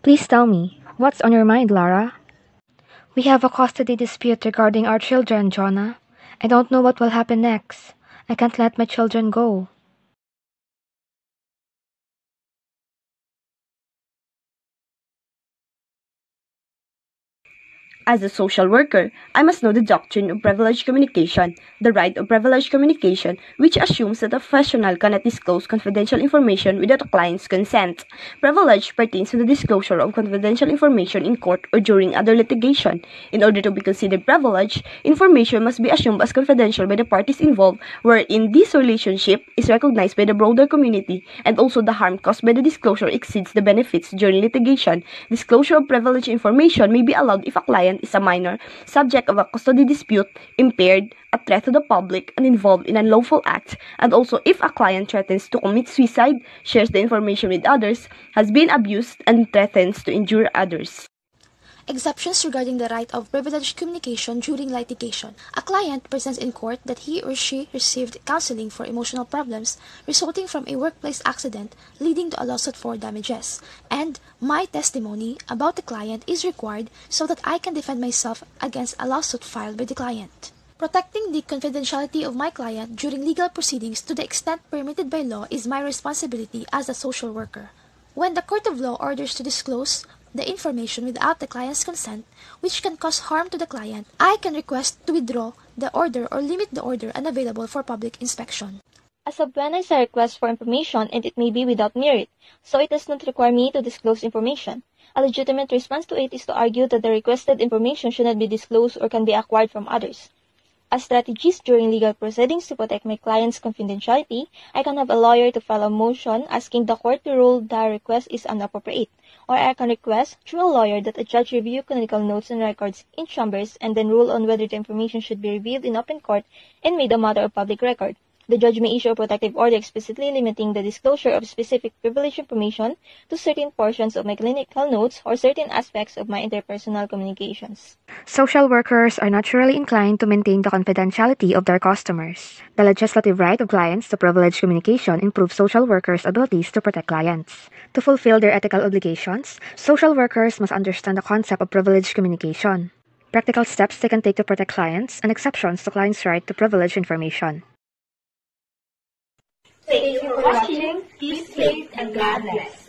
Please tell me, what's on your mind, Lara? We have a custody dispute regarding our children, Johnna. I don't know what will happen next. I can't let my children go. As a social worker, I must know the doctrine of privileged communication, the right of privileged communication, which assumes that a professional cannot disclose confidential information without a client's consent. Privilege pertains to the disclosure of confidential information in court or during other litigation. In order to be considered privileged, information must be assumed as confidential by the parties involved, wherein this relationship is recognized by the broader community, and also the harm caused by the disclosure exceeds the benefits during litigation. Disclosure of privileged information may be allowed if a client is a minor, subject of a custody dispute, impaired, a threat to the public, and involved in unlawful acts, and also if a client threatens to commit suicide, shares the information with others, has been abused, and threatens to injure others. Exceptions regarding the right of privileged communication during litigation. A client presents in court that he or she received counseling for emotional problems resulting from a workplace accident leading to a lawsuit for damages, and my testimony about the client is required so that I can defend myself against a lawsuit filed by the client. Protecting the confidentiality of my client during legal proceedings to the extent permitted by law is my responsibility as a social worker. When the court of law orders to disclose the information without the client's consent, which can cause harm to the client, I can request to withdraw the order or limit the order unavailable for public inspection. A subpoena is a request for information and it may be without merit, so it does not require me to disclose information. A legitimate response to it is to argue that the requested information should not be disclosed or can be acquired from others. As strategies during legal proceedings to protect my client's confidentiality, I can have a lawyer to file a motion asking the court to rule the request is inappropriate, or I can request through a lawyer that a judge review canonical notes and records in chambers and then rule on whether the information should be revealed in open court and made a matter of public record. The judge may issue a protective order explicitly limiting the disclosure of specific privileged information to certain portions of my clinical notes or certain aspects of my interpersonal communications. Social workers are naturally inclined to maintain the confidentiality of their customers. The legislative right of clients to privileged communication improves social workers' abilities to protect clients. To fulfill their ethical obligations, social workers must understand the concept of privileged communication, practical steps they can take to protect clients, and exceptions to clients' right to privileged information. Thank you for watching. Be safe and God bless.